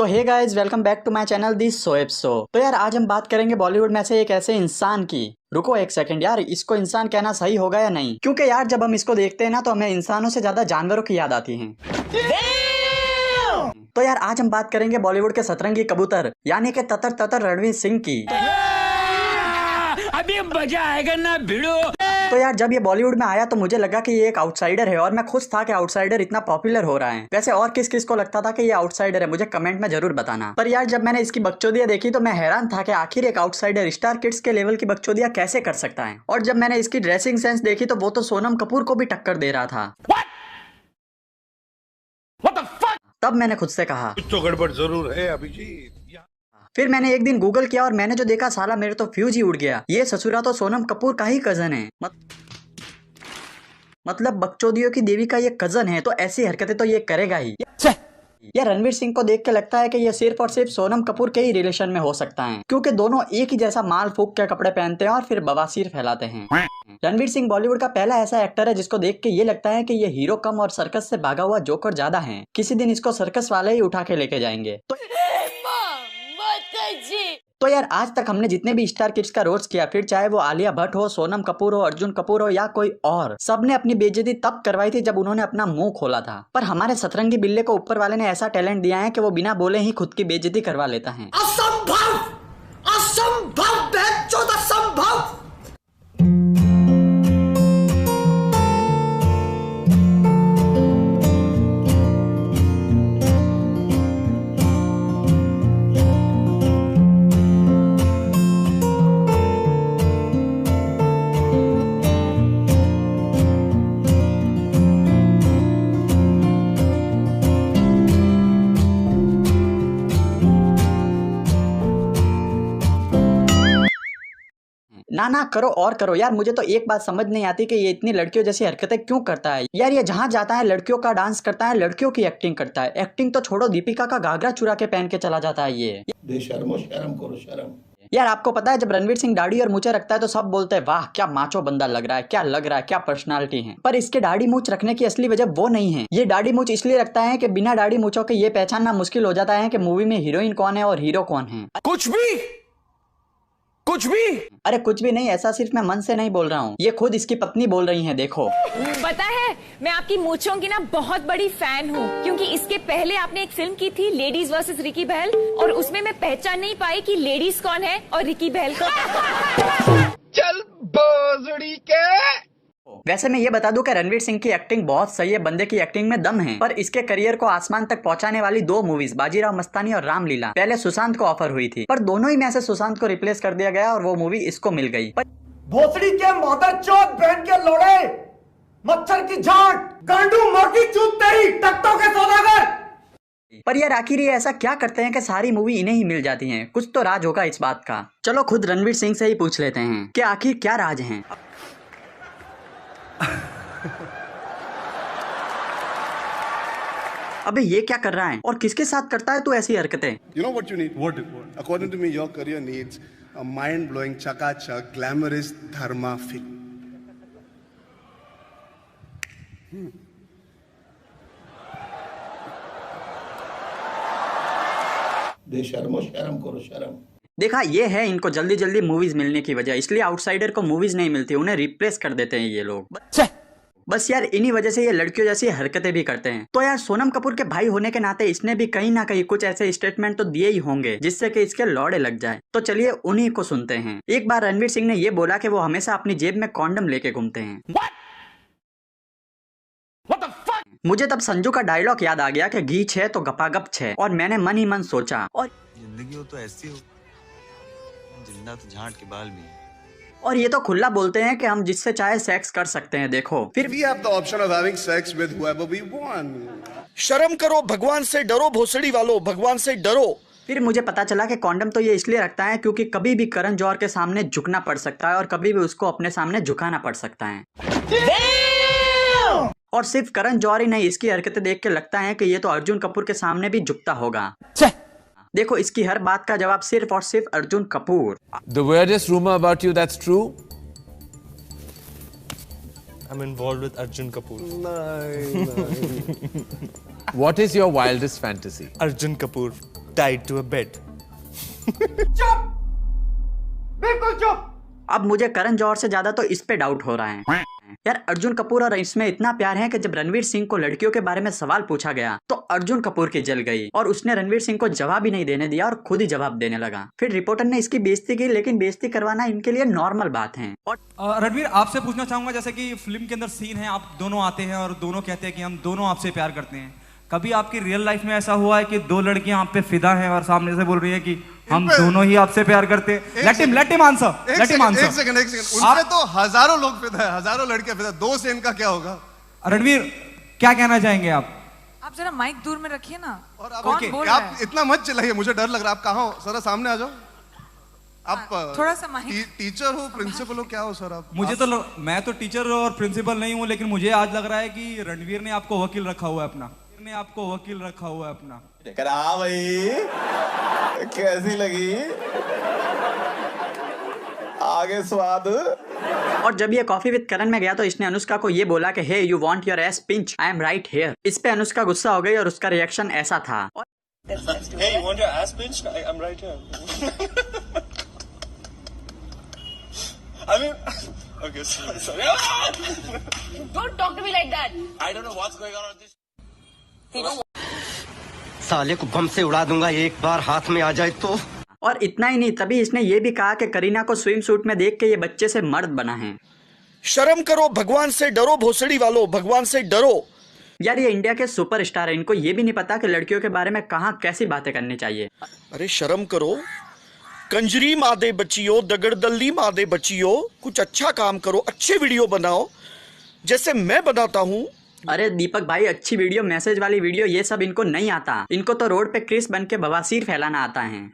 तो hey guys, welcome back to my channel the Shoaib show. तो यार आज हम बात करेंगे बॉलीवुड में से एक ऐसे इंसान की। रुको एक सेकंड यार, इसको इंसान कहना सही होगा या नहीं? क्योंकि यार जब हम इसको देखते हैं ना तो हमें इंसानों से ज्यादा जानवरों की याद आती है। तो यार आज हम बात करेंगे बॉलीवुड के सतरंगी कबूतर यानी कि ततर ततर रणवीर सिंह की। अभी मजा आएगा ना भिड़ो। तो यार जब ये बॉलीवुड में आया तो मुझे लगा कि ये एक आउटसाइडर है और मैं खुश था कि आउटसाइडर इतना पॉपुलर हो रहा है। वैसे और किस किस को लगता था कि ये आउटसाइडर है, मुझे कमेंट में जरूर बताना। पर यार जब मैंने इसकी बकचोदियां देखी तो मैं हैरान था कि आखिर एक आउटसाइडर स्टार किड्स के लेवल की बकचोदियां कैसे कर सकता है। और जब मैंने इसकी ड्रेसिंग सेंस देखी तो वो तो सोनम कपूर को भी टक्कर दे रहा था। तब मैंने खुद से कहा कुछ तो गड़बड़ जरूर है अभिजीत। फिर मैंने एक दिन गूगल किया और मैंने जो देखा साला मेरे तो फ्यूज ही उड़ गया। ये ससुरा तो सोनम कपूर का ही कजन है। मतलब बकचोदियों की देवी का ये कजन है तो ऐसी हरकतें तो ये करेगा ही। यार रणवीर सिंह को देख के लगता है कि ये सिर्फ और सिर्फ सोनम कपूर के ही रिलेशन में हो सकता है, क्योंकि दोनों एक ही जैसा माल फूक के कपड़े पहनते हैं और फिर बवासीर फैलाते हैं। रणवीर सिंह बॉलीवुड का पहला ऐसा एक्टर है जिसको देख के ये लगता है कि ये हीरो कम और सर्कस से भागा हुआ जोकर ज्यादा है। किसी दिन इसको सर्कस वाले ही उठा के लेके जाएंगे। तो यार आज तक हमने जितने भी स्टार किड्स का रोस्ट किया, फिर चाहे वो आलिया भट्ट हो, सोनम कपूर हो, अर्जुन कपूर हो या कोई और, सबने अपनी बेइज्जती तब करवाई थी जब उन्होंने अपना मुंह खोला था। पर हमारे सतरंगी बिल्ले को ऊपर वाले ने ऐसा टैलेंट दिया है कि वो बिना बोले ही खुद की बेइज्जती करवा लेता है। असंभव, असंभव, असंभव। ना करो और करो यार। मुझे तो एक बात समझ नहीं आती कि ये इतनी लड़कियों जैसी हरकतें क्यों करता है। यार ये जहाँ जाता है लड़कियों का डांस करता है, लड़कियों की एक्टिंग करता है। एक्टिंग तो छोड़ो, दीपिका का घाघरा चुरा के पहन के चला जाता है ये। बेशर्मो, शर्म करो शर्म। यार आपको पता है जब रणवीर सिंह दाढ़ी और मूछें रखता है तो सब बोलते हैं वाह क्या माचो बंदा लग रहा है, क्या लग रहा है, क्या पर्सनालिटी है। पर इसके दाढ़ी मूछ रखने की असली वजह वो नहीं है। ये दाढ़ी मूछ इसलिए रखता है कि बिना दाढ़ी मूछों के ये पहचानना मुश्किल हो जाता है कि मूवी में हीरोइन कौन है और हीरो कौन है। कुछ भी अरे कुछ भी नहीं, ऐसा सिर्फ मैं मन से नहीं बोल रहा हूँ, ये खुद इसकी पत्नी बोल रही है। देखो पता है मैं आपकी मूंछों की ना बहुत बड़ी फैन हूँ, क्योंकि इसके पहले आपने एक फिल्म की थी लेडीज वर्सेस रिकी बहल, और उसमें मैं पहचान नहीं पाई कि लेडीज कौन है और रिकी बहल कौन। चल बोजड़ी के। वैसे मैं ये बता दूं कि रणवीर सिंह की एक्टिंग बहुत सही है, बंदे की एक्टिंग में दम है। पर इसके करियर को आसमान तक पहुंचाने वाली दो मूवीज बाजीराव मस्तानी और रामलीला पहले सुशांत को ऑफर हुई थी, पर दोनों ही में से सुशांत को रिप्लेस कर दिया गया और वो मूवी इसको मिल गई। भोसड़ी के मदरचोद बहन के लोड़े, मच्छर की झांट, गांडू मोटी चूत तेरी, टट्टों के सौदागर। पर यार आखिर ये ऐसा क्या करते हैं कि सारी मूवी इन्हें ही मिल जाती है? कुछ तो राज होगा इस बात का। चलो खुद रणवीर सिंह से ही पूछ लेते हैं कि आखिर क्या राज है। अबे ये क्या कर रहा है और किसके साथ करता है तू ऐसी हरकतें? You know what you need? What? According to me, your career needs a mind-blowing, chaka-chak, glamorous dharma film. बेशर्मो, शर्म करो शर्म। देखा, ये है इनको जल्दी जल्दी मूवीज मिलने की वजह, इसलिए आउटसाइडर को मूवीज नहीं मिलती, उन्हें रिप्लेस कर देते हैं ये लोग। बस यार इन्हीं वजह से ये लड़कियों जैसी हरकतें भी करते हैं। तो यार सोनम कपूर के भाई होने के नाते इसने भी कहीं ना कहीं कुछ ऐसे स्टेटमेंट तो दिए ही होंगे जिससे कि इसके लौड़े लग जाए। तो चलिए उन्हीं को सुनते हैं। एक बार रणवीर सिंह ने ये बोला कि वो हमेशा अपनी जेब में कॉन्डम लेके घूमते हैं। मुझे तब संजू का डायलॉग याद आ गया कि घी छे तो गपागप छे, और मैंने मन ही मन सोचा और जिंदगी हो तो ऐसी हो, जिंदा तो झांट के बाल भी है। और ये तो खुला बोलते हैं कि हम जिससे चाहे सेक्स कर सकते हैं। देखो फिर We have the option of having sex with whoever we want. शर्म करो, भगवान से डरो, भोसड़ी वालों, भगवान से डरो। फिर मुझे पता चला कि कॉन्डम तो ये इसलिए रखता है क्योंकि कभी भी करण जौहर के सामने झुकना पड़ सकता है और कभी भी उसको अपने सामने झुकाना पड़ सकता है। और सिर्फ करण जौहर ही नहीं, इसकी हरकतें देख के लगता है कि ये तो अर्जुन कपूर के सामने भी झुकता होगा। देखो इसकी हर बात का जवाब सिर्फ और सिर्फ Arjun Kapoor. The weirdest rumor about you that's true? I'm involved with Arjun Kapoor. What is your wildest fantasy? Arjun Kapoor. tied to a bed. चुप, बिल्कुल चुप। अब मुझे करण जौहर से ज्यादा तो इस पे डाउट हो रहा है। यार अर्जुन कपूर और इसमें इतना प्यार है कि जब रणवीर सिंह को लड़कियों के बारे में सवाल पूछा गया तो अर्जुन कपूर की जल गई और उसने रणवीर सिंह को जवाब ही नहीं देने दिया और खुद ही जवाब देने लगा। फिर रिपोर्टर ने इसकी बेइज्जती की, लेकिन बेइज्जती करवाना इनके लिए नॉर्मल बात है। और रणवीर, आपसे पूछना चाहूंगा, जैसे कि फिल्म के अंदर सीन है, आप दोनों आते हैं और दोनों कहते हैं कि हम दोनों आपसे प्यार करते हैं। कभी आपकी रियल लाइफ में ऐसा हुआ है कि दो लड़कियां आप पे फिदा हैं और सामने से बोल रही है कि हम दोनों ही आपसे प्यार करते हैं? Let him answer. एक सेकंड। उनपे तो हजारों लोग फिदा है, हजारों लड़कियां फिदा, दो से इनका क्या होगा? रणवीर, क्या कहना चाहेंगे आप? आप जरा माइक दूर में रखिए ना। और आप इतना मत चिल्लाइए, मुझे डर लग रहा है। आप कहाँ हो? सर सामने आ जाओ। आप थोड़ा सा माइक। टीचर हो, प्रिंसिपल हो, क्या हो सर आप? मैं तो टीचर और प्रिंसिपल नहीं हूँ, लेकिन मुझे आज लग रहा है कि रणवीर ने आपको वकील रखा हुआ है अपना। करा भाई, कैसी लगी आगे स्वाद? और जब ये कॉफी विद करण में गया तो इसने अनुष्का को ये बोला कि hey you want your ass pinch, I am right here. इस पे अनुष्का गुस्सा हो गई और उसका रिएक्शन ऐसा था। Hey, you want your ass pinched? I'm right here. I mean, okay, sorry. Don't talk to me like that. I don't know what's going on this. साले को बम से उड़ा दूंगा एक बार हाथ में आ जाए तो। और इतना ही नहीं, तभी इसने ये भी कहा कि करीना को स्विम सूट में देख के ये बच्चे से मर्द बना है। शर्म करो, भगवान से डरो, भोसड़ी वालों, भगवान से डरो। यार ये इंडिया के सुपरस्टार है, इनको ये भी नहीं पता कि लड़कियों के बारे में कहाँ कैसी बातें करनी चाहिए। अरे शर्म करो, कंजरी मादे बच्चियों, दगड़दल्ली मादे बच्चियों, कुछ अच्छा काम करो, अच्छे वीडियो बनाओ जैसे मैं बनाता हूँ। अरे दीपक भाई, अच्छी वीडियो, मैसेज वाली वीडियो, ये सब इनको नहीं आता। इनको तो रोड पे क्रिस बन के बवासीर फैलाना आता है।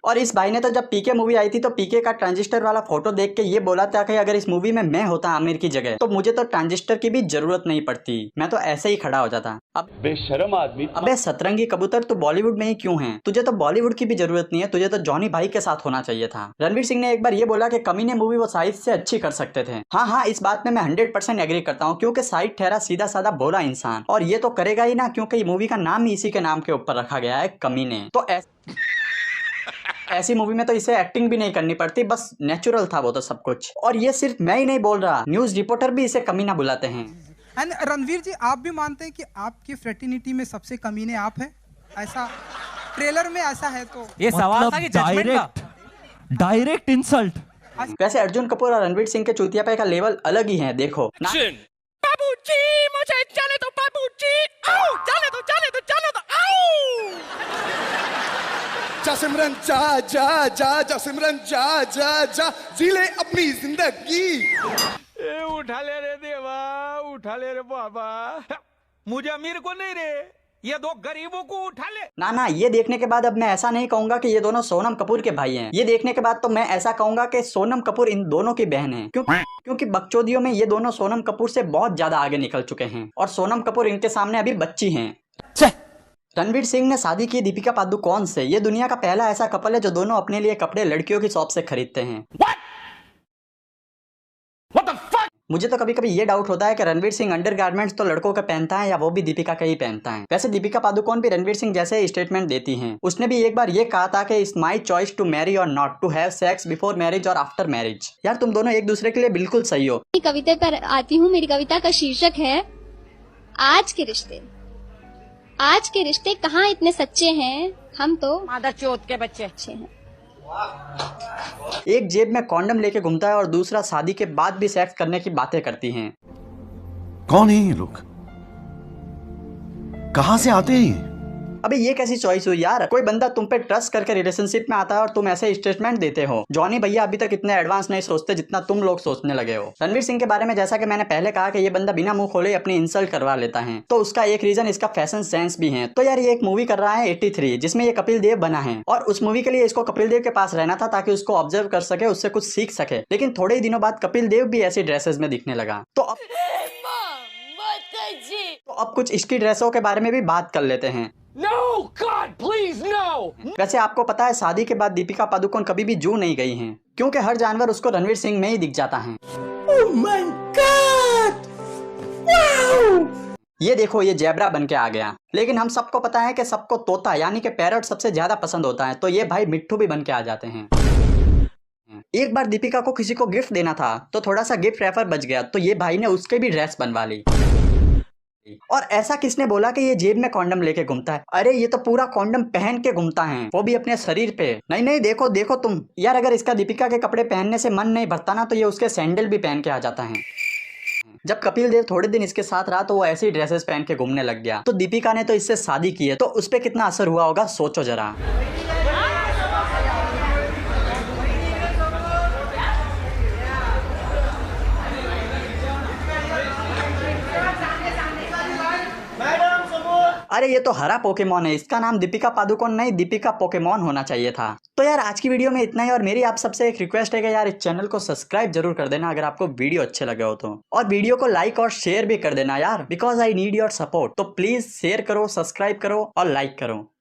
और इस भाई ने तो जब पीके मूवी आई थी तो पीके का ट्रांजिस्टर वाला फोटो देख के ये बोला था कि अगर इस मूवी में मैं होता आमिर की जगह तो मुझे तो ट्रांजिस्टर की भी जरूरत नहीं पड़ती, मैं तो ऐसे ही खड़ा हो जाता। अब बेशरम आदमी। अबे सतरंगी कबूतर, तू बॉलीवुड में ही क्यों है? तुझे तो बॉलीवुड की भी जरूरत नहीं है, तुझे तो जॉनी भाई के साथ होना चाहिए था। रणवीर सिंह ने एक बार ये बोला कि कमीने मूवी वो साइड से अच्छी कर सकते थे। हाँ, इस बात में मैं 100% एग्री करता हूँ, क्योंकि साइड ठहरा सीधा साधा भोला इंसान, और ये तो करेगा ही ना, क्योंकि ये मूवी का नाम ही इसी के नाम के ऊपर रखा गया है, कमीने। तो ऐसी मूवी में तो इसे एक्टिंग भी नहीं करनी पड़ती, बस नेचुरल था वो तो सब कुछ। और ये सिर्फ मैं ही नहीं बोल रहा, न्यूज रिपोर्टर भी इसे कमीना बुलाते हैं। एंड रणवीर जी, आप भी मानते हैं कि आपकी फ्रेटर्निटी में सबसे कमीने आप हैं? ऐसा ट्रेलर में ऐसा है तो ये सवाल था कि डायरेक्ट इंसल्ट। वैसे अर्जुन कपूर और रणवीर सिंह के चूतियापे का लेवल अलग ही है, देखो ना। बाबूजी मुझे जाने दो, बाबूजी आओ, जाने दो, जाने दो, जाने दो, आओ। जा सिमरन जा जा जा जा सिमरन जा जा जा, जी ले अपनी जिंदगी। उठा ले रे देवा, उठा ले रे बाबा, मुझे अमीर को नहीं रे, ये दो गरीबों को उठा ले। ना, ये देखने के बाद अब मैं ऐसा नहीं कहूंगा कि ये दोनों सोनम कपूर के भाई हैं। ये देखने के बाद तो मैं ऐसा कहूंगा कि सोनम कपूर इन दोनों की बहन है, क्योंकि बकचोदियों में ये दोनों सोनम कपूर से बहुत ज्यादा आगे निकल चुके हैं और सोनम कपूर इनके सामने अभी बच्ची हैं। रणवीर सिंह ने शादी की दीपिका पादुकोण से। ये दुनिया का पहला ऐसा कपल है जो दोनों अपने लिए कपड़े लड़कियों की शॉप से खरीदते हैं। मुझे तो कभी कभी ये डाउट होता है कि रणवीर सिंह अंडरगारमेंट्स तो लड़कों का पहनता है या वो भी दीपिका का ही पहनता है। वैसे दीपिका पादुकोण भी रणवीर सिंह जैसे स्टेटमेंट देती हैं। उसने भी एक बार ये कहा था कि it's my choice to marry और not, to have sex before marriage और आफ्टर मैरिज। यार तुम दोनों एक दूसरे के लिए बिल्कुल सही हो। कविता पर आती हूँ। मेरी कविता का शीर्षक है आज के रिश्ते। आज के रिश्ते कहाँ इतने सच्चे हैं, हम तो मादा चोत के बच्चे अच्छे हैं। एक जेब में कॉन्डम लेके घूमता है और दूसरा शादी के बाद भी सेक्स करने की बातें करती हैं। कौन है ये लोग? कहां से आते हैं? अबे ये कैसी चॉइस हुई यार? कोई बंदा तुम पे ट्रस्ट करके रिलेशनशिप में आता है और तुम ऐसे स्टेटमेंट देते हो। जॉनी भैया अभी तक इतने एडवांस नहीं सोचते जितना तुम लोग सोचने लगे हो। रणवीर सिंह के बारे में जैसा कि मैंने पहले कहा कि ये बंदा बिना मुंह खोले अपनी इंसल्ट करवा लेता है, तो उसका एक रीजन इसका फैशन सेंस भी है। तो यार ये एक मूवी कर रहा है 83 जिसमें ये कपिल देव बना है और उस मूवी के लिए इसको कपिल देव के पास रहना था ताकि उसको ऑब्जर्व कर सके, उससे कुछ सीख सके। लेकिन थोड़े ही दिनों बाद कपिल देव भी ऐसी ड्रेसेस में दिखने लगा। तो अब कुछ इसकी ड्रेसों के बारे में भी बात कर लेते हैं। No, God, please, no! वैसे आपको पता है शादी के बाद दीपिका पादुकोण कभी भी जू नहीं गई हैं, क्योंकि हर जानवर उसको रणवीर सिंह में ही दिख जाता है। Oh my God! Wow! ये देखो ये जेब्रा बन के आ गया। लेकिन हम सबको पता है कि सबको तोता यानी कि पैरट सबसे ज्यादा पसंद होता है, तो ये भाई मिट्ठू भी बन के आ जाते हैं। एक बार दीपिका को किसी को गिफ्ट देना था तो थोड़ा सा गिफ्ट रैपर बच गया, तो ये भाई ने उसके भी ड्रेस बनवा ली। और ऐसा किसने बोला कि ये जेब में कॉन्डम लेके घूमता है? अरे ये तो पूरा कॉन्डम पहन के घूमता है, वो भी अपने शरीर पे। नहीं देखो देखो तुम यार, अगर इसका दीपिका के कपड़े पहनने से मन नहीं भरता ना तो ये उसके सैंडल भी पहन के आ जाता है। जब कपिल देव थोड़े दिन इसके साथ रहा तो वो ऐसी ड्रेसेस पहन के घूमने लग गया। तो दीपिका ने तो इससे शादी की है, तो उस पर कितना असर हुआ होगा सोचो जरा। अरे ये तो हरा पोकेमॉन है, इसका नाम दीपिका पादुकोण नहीं दीपिका पोकेमॉन होना चाहिए था। तो यार आज की वीडियो में इतना ही, और मेरी आप सबसे एक रिक्वेस्ट है कि यार इस चैनल को सब्सक्राइब जरूर कर देना अगर आपको वीडियो अच्छे लगे हो तो, और वीडियो को लाइक और शेयर भी कर देना यार, because I need your support. तो प्लीज शेयर करो, सब्सक्राइब करो और लाइक करो।